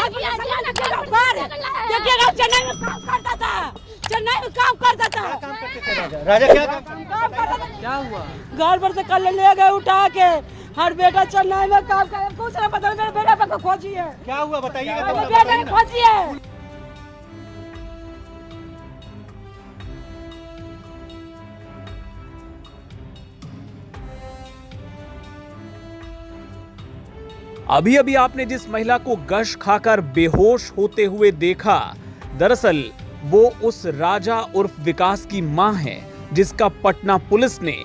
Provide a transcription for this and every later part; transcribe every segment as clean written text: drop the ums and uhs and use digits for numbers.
देखिएगा चेन्नई में काम करता था, चेन्नई में काम करता था। राजा क्या काम करता था? क्या हुआ? घर पर से कल ले गए उठा के। हर बेटा चेन्नई में काम करे, कुछ नहीं पता। मेरे बेटा को खोजिए, क्या हुआ बताइएगा। मेरे बेटा को खोजिए। अभी अभी आपने जिस महिला को गश खाकर बेहोश होते हुए देखा, दरअसल वो उस राजा उर्फ विकास की मां है, जिसका पटना पुलिस ने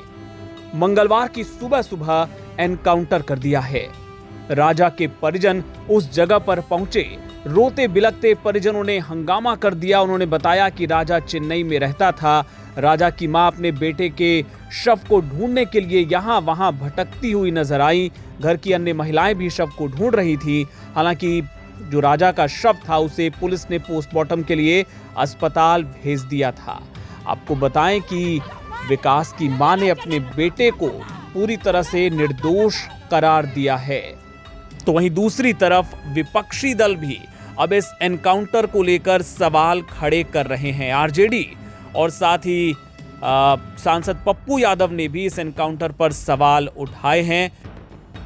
मंगलवार की सुबह सुबह एनकाउंटर कर दिया है। राजा के परिजन उस जगह पर पहुंचे। रोते बिलखते परिजनों ने हंगामा कर दिया। उन्होंने बताया कि राजा चेन्नई में रहता था। राजा की मां अपने बेटे के शव को ढूंढने के लिए यहां वहां भटकती हुई नजर आई। घर की अन्य महिलाएं भी शव को ढूंढ रही थी। हालांकि जो राजा का शव था उसे पुलिस ने पोस्टमार्टम के लिए अस्पताल भेज दिया था। आपको बताएं कि विकास की मां ने अपने बेटे को पूरी तरह से निर्दोष करार दिया है। तो वहीं दूसरी तरफ विपक्षी दल भी अब इस एनकाउंटर को लेकर सवाल खड़े कर रहे हैं। आरजेडी और साथ ही सांसद पप्पू यादव ने भी इस एनकाउंटर पर सवाल उठाए हैं।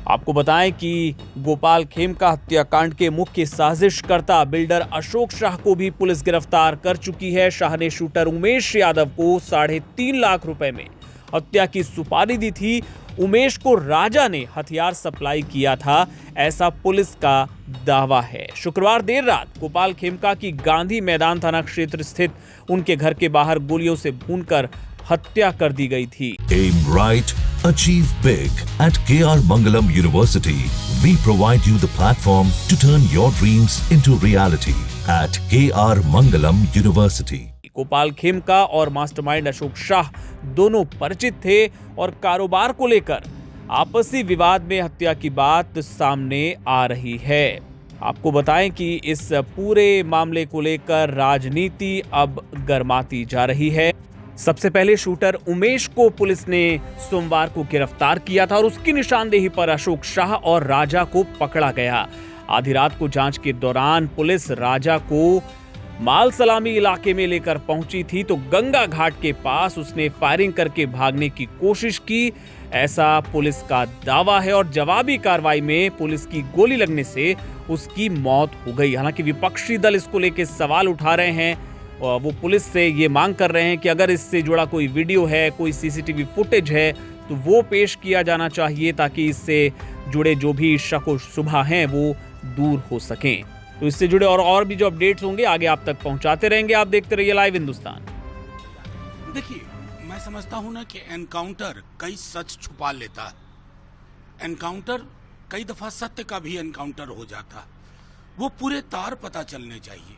आपको बताएं कि गोपाल खेमका हत्याकांड के मुख्य साजिशकर्ता बिल्डर अशोक शाह को भी पुलिस गिरफ्तार कर चुकी है। शाह ने शूटर उमेश यादव को 3.5 लाख रुपए में हत्या की सुपारी दी थी। उमेश को राजा ने हथियार सप्लाई किया था, ऐसा पुलिस का दावा है। शुक्रवार देर रात गोपाल खेमका की गांधी मैदान थाना क्षेत्र स्थित उनके घर के बाहर गोलियों से भूनकर हत्या कर दी गई थी। Aim right, achieve big at KR Mangalam University. We provide you the platform to turn your dreams into reality at KR Mangalam University. Gopal Khemka और मास्टरमाइंड अशोक शाह दोनों परिचित थे और कारोबार को लेकर आपसी विवाद में हत्या की बात सामने आ रही है। आपको बताएं कि इस पूरे मामले को लेकर राजनीति अब गर्माती जा रही है। सबसे पहले शूटर उमेश को पुलिस ने सोमवार को गिरफ्तार किया था और उसकी निशानदेही पर अशोक शाह और राजा को पकड़ा गया। आधी रात को जांच के दौरान पुलिस राजा को माल सलामी इलाके में लेकर पहुंची थी तो गंगा घाट के पास उसने फायरिंग करके भागने की कोशिश की, ऐसा पुलिस का दावा है। और जवाबी कार्रवाई में पुलिस की गोली लगने से उसकी मौत हो गई। हालांकि विपक्षी दल इसको लेकर सवाल उठा रहे हैं। वो पुलिस से ये मांग कर रहे हैं कि अगर इससे जुड़ा कोई वीडियो है, कोई सीसीटीवी फुटेज है तो वो पेश किया जाना चाहिए ताकि इससे जुड़े जो भी शक व शुबा हैं वो दूर हो सकें। तो इससे जुड़े और भी जो अपडेट्स होंगे आगे आप तक पहुंचाते रहेंगे। आप देखते रहिए लाइव हिंदुस्तान। देखिए, मैं समझता हूं ना कि एनकाउंटर कई सच छुपा लेता है। एनकाउंटर कई दफा सत्य का भी एनकाउंटर हो जाता। वो पूरे तार पता चलने चाहिए।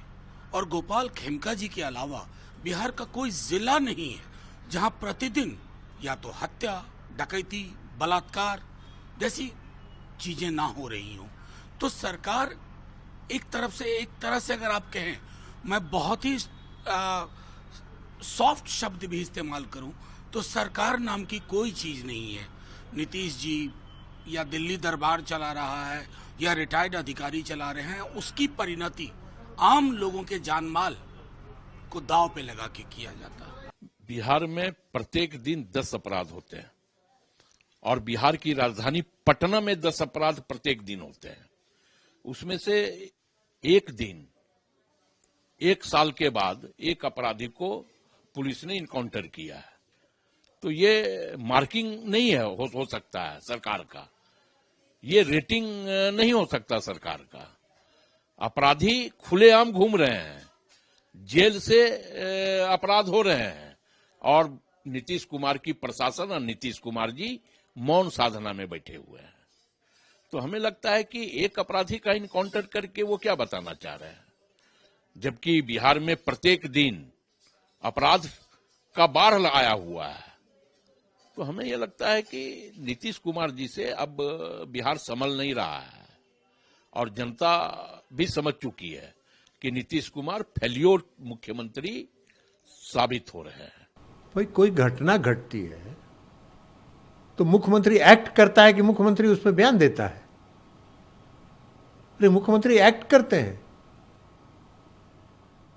और गोपाल खेमका जी के अलावा बिहार का कोई जिला नहीं है जहां प्रतिदिन या तो हत्या, डकैती, बलात्कार जैसी चीजें ना हो रही हों। तो सरकार एक तरह से अगर आप कहें, मैं बहुत ही सॉफ्ट शब्द भी इस्तेमाल करूं तो सरकार नाम की कोई चीज नहीं है। नीतीश जी या दिल्ली दरबार चला रहा है या रिटायर्ड अधिकारी चला रहे हैं, उसकी परिणति आम लोगों के जानमाल को दांव पे लगा के किया जाता है। बिहार में प्रत्येक दिन 10 अपराध होते हैं और बिहार की राजधानी पटना में 10 अपराध प्रत्येक दिन होते हैं। उसमें से एक दिन 1 साल के बाद एक अपराधी को पुलिस ने इनकाउंटर किया है। तो ये मार्किंग नहीं है, हो सकता है सरकार का, ये रेटिंग नहीं हो सकता सरकार का। अपराधी खुलेआम घूम रहे हैं, जेल से अपराध हो रहे हैं और नीतीश कुमार की प्रशासन और नीतीश कुमार जी मौन साधना में बैठे हुए हैं। तो हमें लगता है कि एक अपराधी का इनकाउंटर करके वो क्या बताना चाह रहे हैं, जबकि बिहार में प्रत्येक दिन अपराध का बाढ़ आया हुआ है। तो हमें यह लगता है कि नीतीश कुमार जी से अब बिहार संभल नहीं रहा है और जनता भी समझ चुकी है कि नीतीश कुमार फेल्योर मुख्यमंत्री साबित हो रहे हैं। भाई कोई घटना घटती है तो मुख्यमंत्री एक्ट करता है कि मुख्यमंत्री उस पर बयान देता है? अरे मुख्यमंत्री एक्ट करते हैं।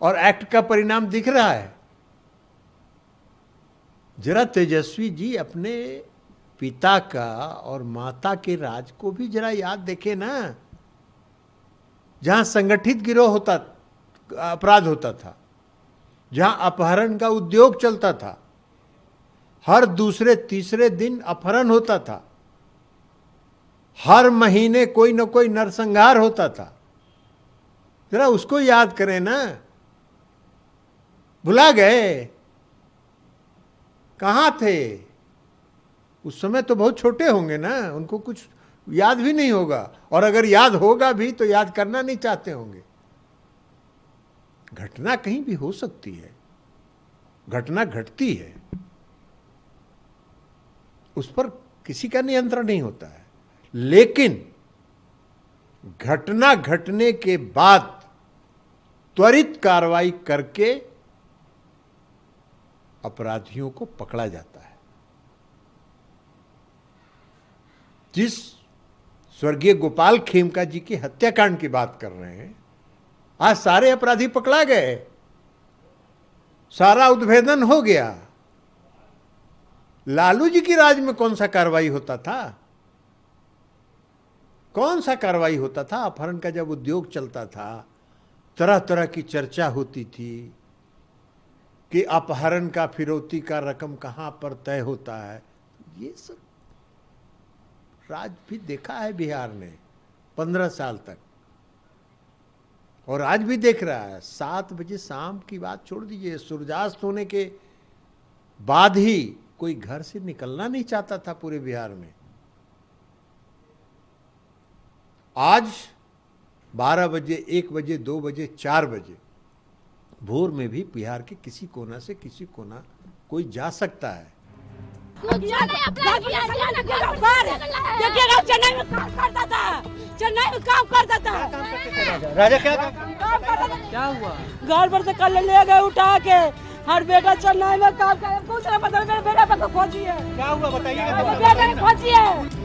और एक्ट का परिणाम दिख रहा है। जरा तेजस्वी जी अपने पिता का और माता के राज को भी जरा याद देखें ना, जहां संगठित गिरोह होता, अपराध होता था, जहां अपहरण का उद्योग चलता था, हर दूसरे तीसरे दिन अपहरण होता था, हर महीने कोई न कोई नरसंहार होता था। जरा उसको याद करें ना, भुला गए? कहां थे उस समय? तो बहुत छोटे होंगे ना, उनको कुछ याद भी नहीं होगा, और अगर याद होगा भी तो याद करना नहीं चाहते होंगे। घटना कहीं भी हो सकती है, घटना घटती है, उस पर किसी का नियंत्रण नहीं होता है, लेकिन घटना घटने के बाद त्वरित कार्रवाई करके अपराधियों को पकड़ा जाता है। जिस स्वर्गीय गोपाल खेमका जी की हत्याकांड की बात कर रहे हैं, आज सारे अपराधी पकड़ा गए, सारा उद्भेदन हो गया। लालू जी की राज में कौन सा कार्रवाई होता था? कौन सा कार्रवाई होता था? अपहरण का जब उद्योग चलता था, तरह तरह की चर्चा होती थी कि अपहरण का फिरौती का रकम कहां पर तय होता है। ये सब राज भी देखा है बिहार ने 15 साल तक, और आज भी देख रहा है। 7 बजे शाम की बात छोड़ दीजिए, सूर्यास्त होने के बाद ही कोई घर से निकलना नहीं चाहता था पूरे बिहार में। आज 12 बजे, 1 बजे, 2 बजे, 4 बजे भोर में भी बिहार के किसी कोना से किसी कोना कोई जा सकता है। देखिए चेन्नई में काम करता था, चेन्नई में काम करता था। राजा क्या काम करता था? क्या हुआ? घर पर से कल ले गए उठा के, हर बेटा चेन्नई में काम करे। कुछ नहीं पता, मेरे बेटा को खोजिए। क्या हुआ बताइए? बेटा को खोजिए।